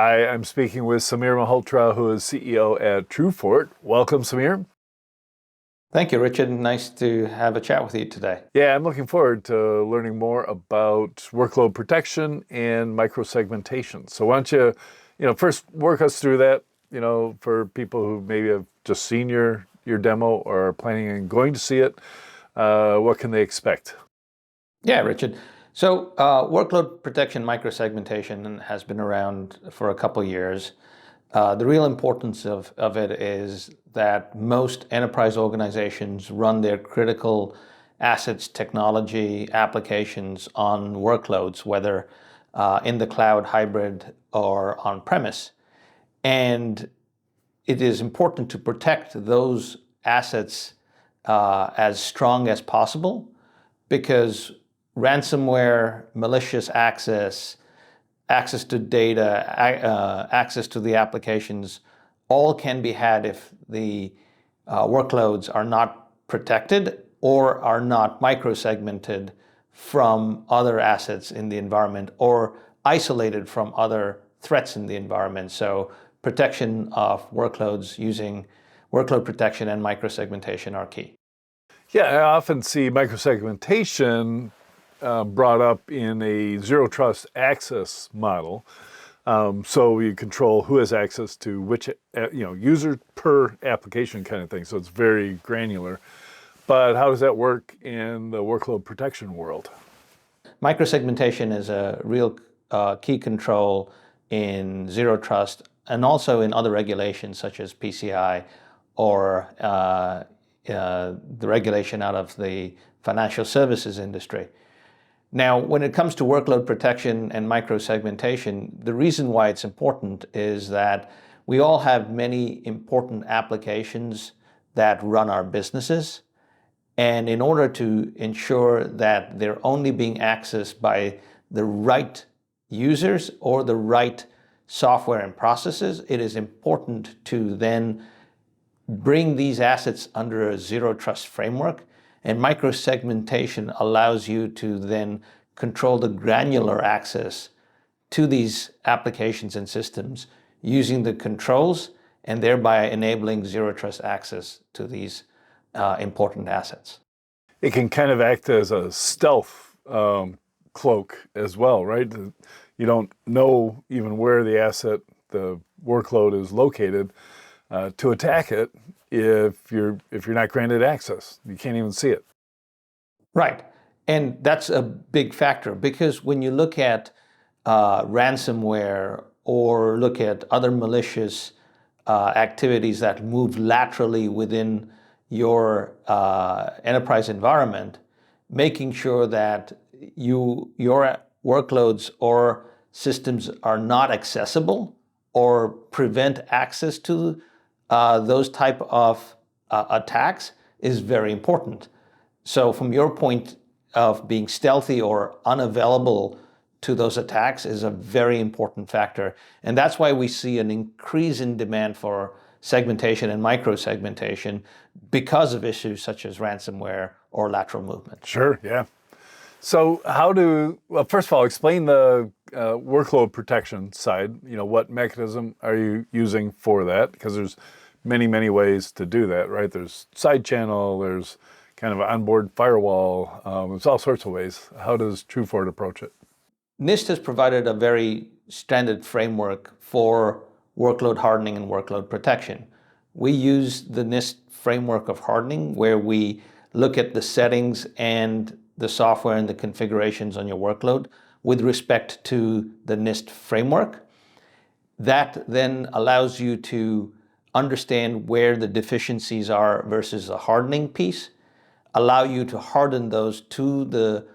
Hi, I'm speaking with Samir Malhotra, who is CEO at TrueFort. Welcome, Samir. Thank you, Richard. Nice to have a chat with you today. Yeah, I'm looking forward to learning more about workload protection and microsegmentation. So why don't you, first work us through that, for people who maybe have just seen your demo or are planning on going to see it, what can they expect? Yeah, Richard. So workload protection microsegmentation has been around for a couple years. The real importance of it is that most enterprise organizations run their critical assets, technology, applications on workloads, whether in the cloud, hybrid, or on-premise. And it is important to protect those assets as strong as possible, because ransomware, malicious access, access to data, access to the applications, all can be had if the workloads are not protected or are not microsegmented from other assets in the environment or isolated from other threats in the environment. So protection of workloads using workload protection and microsegmentation are key. Yeah, I often see microsegmentation brought up in a zero trust access model. So you control who has access to which, user per application kind of thing. So it's very granular. But how does that work in the workload protection world? Microsegmentation is a real key control in zero trust and also in other regulations such as PCI or the regulation out of the financial services industry. Now, when it comes to workload protection and microsegmentation, the reason why it's important is that we all have many important applications that run our businesses. And in order to ensure that they're only being accessed by the right users or the right software and processes, it is important to then bring these assets under a zero trust framework. And microsegmentation allows you to then control the granular access to these applications and systems using the controls and thereby enabling zero trust access to these important assets. It can kind of act as a stealth cloak as well, right? You don't know even where the the workload is located to attack it if you're not granted access. You can't even see it. Right. And that's a big factor, because when you look at ransomware or look at other malicious activities that move laterally within your enterprise environment, making sure that your workloads or systems are not accessible or prevent access to those type of attacks is very important. So from your point of being stealthy or unavailable to those attacks is a very important factor. And that's why we see an increase in demand for segmentation and microsegmentation because of issues such as ransomware or lateral movement. Sure, yeah. So first of all, explain the workload protection side. What mechanism are you using for that? Because there's many, many ways to do that, right? There's side channel, there's kind of an onboard firewall. There's all sorts of ways. How does TrueFort approach it? NIST has provided a very standard framework for workload hardening and workload protection. We use the NIST framework of hardening, where we look at the settings and the software and the configurations on your workload with respect to the NIST framework. That then allows you to understand where the deficiencies are versus the hardening piece, allow you to harden those to the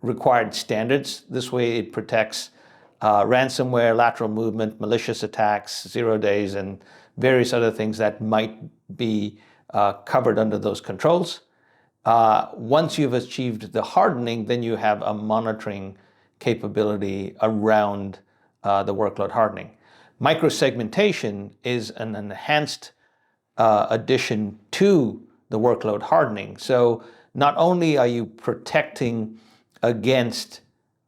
required standards. This way it protects ransomware, lateral movement, malicious attacks, 0 days, and various other things that might be covered under those controls. Once you've achieved the hardening, then you have a monitoring capability around the workload hardening. Microsegmentation is an enhanced addition to the workload hardening. So not only are you protecting against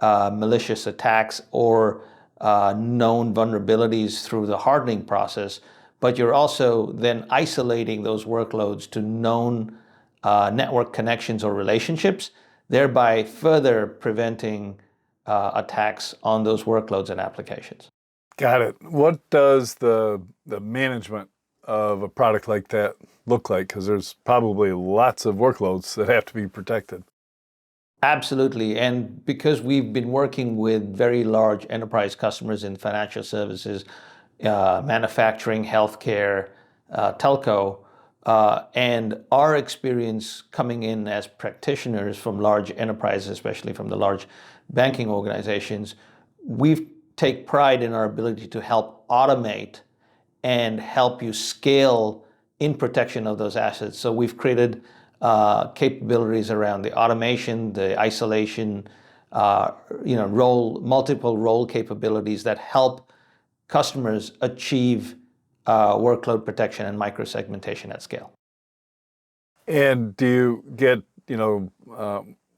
malicious attacks or known vulnerabilities through the hardening process, but you're also then isolating those workloads to known network connections or relationships, thereby further preventing attacks on those workloads and applications. Got it. What does the management of a product like that look like? Because there's probably lots of workloads that have to be protected. Absolutely. And because we've been working with very large enterprise customers in financial services, manufacturing, healthcare, telco, and our experience coming in as practitioners from large enterprises, especially from the large banking organizations, we take pride in our ability to help automate and help you scale in protection of those assets. So we've created capabilities around the automation, the isolation, multiple role capabilities that help customers achieve workload protection and microsegmentation at scale. And do you get,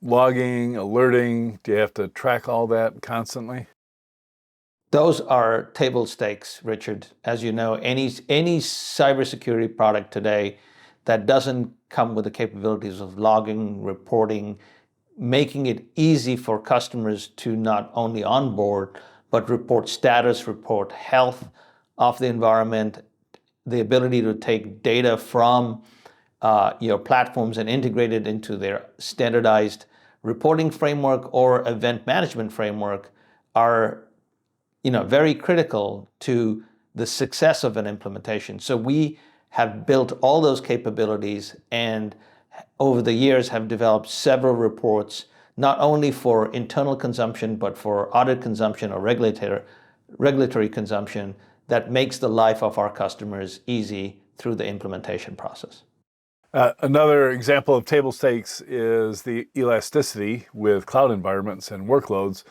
logging, alerting? Do you have to track all that constantly? Those are table stakes, Richard. As you know, any cybersecurity product today that doesn't come with the capabilities of logging, reporting, making it easy for customers to not only onboard, but report status, report health of the environment, the ability to take data from your platforms and integrate it into their standardized reporting framework or event management framework are very critical to the success of an implementation. So we have built all those capabilities and over the years have developed several reports, not only for internal consumption, but for audit consumption or regulatory consumption that makes the life of our customers easy through the implementation process. Another example of table stakes is the elasticity with cloud environments and workloads.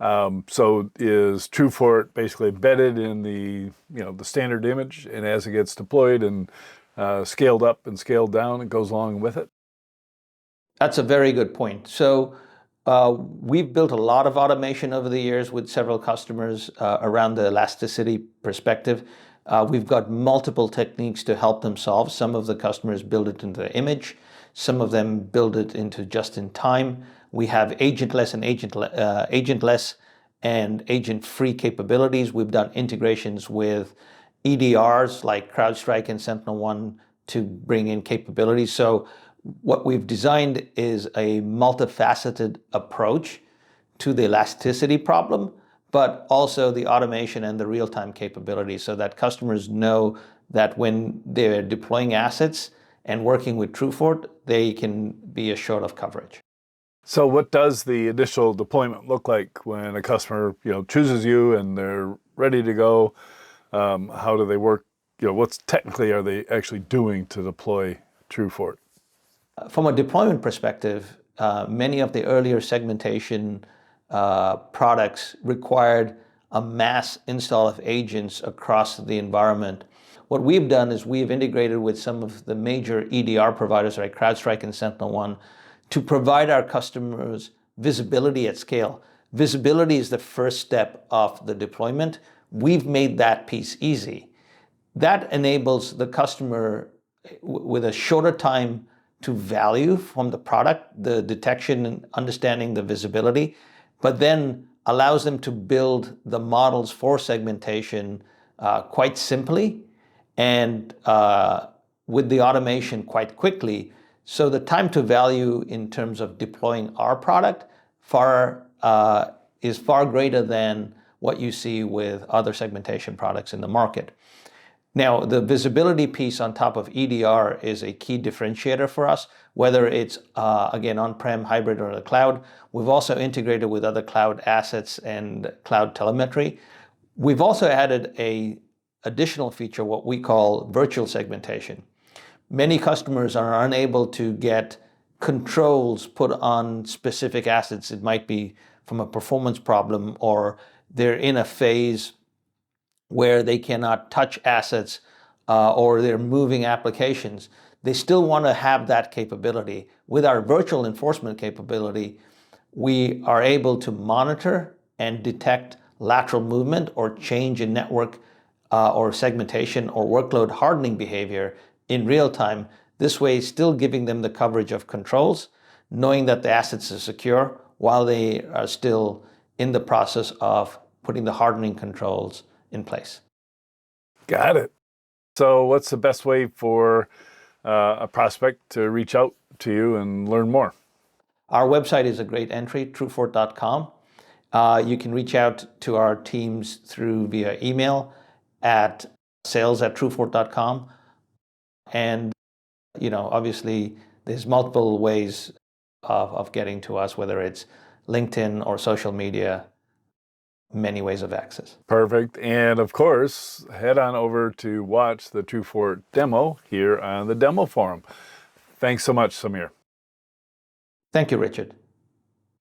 So is TrueFort basically embedded in the standard image, and as it gets deployed and scaled up and scaled down, it goes along with it? That's a very good point. So we've built a lot of automation over the years with several customers around the elasticity perspective. We've got multiple techniques to help them solve. Some of the customers build it into the image. Some of them build it into just-in-time. We have agentless and agent-free capabilities. We've done integrations with EDRs like CrowdStrike and SentinelOne to bring in capabilities. So what we've designed is a multifaceted approach to the elasticity problem, but also the automation and the real-time capabilities so that customers know that when they're deploying assets and working with TrueFort, they can be assured of coverage. So what does the initial deployment look like when a customer, chooses you and they're ready to go? How do they work? What's technically are they actually doing to deploy TrueFort? From a deployment perspective, many of the earlier segmentation products required a mass install of agents across the environment. What we've done is we've integrated with some of the major EDR providers like CrowdStrike and SentinelOne to provide our customers visibility at scale. Visibility is the first step of the deployment. We've made that piece easy. That enables the customer with a shorter time to value from the product, the detection and understanding the visibility, but then allows them to build the models for segmentation quite simply and with the automation quite quickly. So the time to value in terms of deploying our product is far greater than what you see with other segmentation products in the market. Now, the visibility piece on top of EDR is a key differentiator for us, whether it's, again, on-prem, hybrid, or the cloud. We've also integrated with other cloud assets and cloud telemetry. We've also added an additional feature, what we call virtual segmentation. Many customers are unable to get controls put on specific assets. It might be from a performance problem, or they're in a phase where they cannot touch assets or they're moving applications. They still want to have that capability. With our virtual enforcement capability, we are able to monitor and detect lateral movement or change in network or segmentation or workload hardening behavior in real time. This way, still giving them the coverage of controls, knowing that the assets are secure while they are still in the process of putting the hardening controls in place. Got it. So what's the best way for a prospect to reach out to you and learn more? Our website is a great entry, TrueFort.com. You can reach out to our teams via email at sales@truefort.com. And, obviously there's multiple ways of getting to us, whether it's LinkedIn or social media, many ways of access. Perfect. And of course, head on over to watch the TrueFort demo here on the demo forum. Thanks so much, Samir. Thank you, Richard.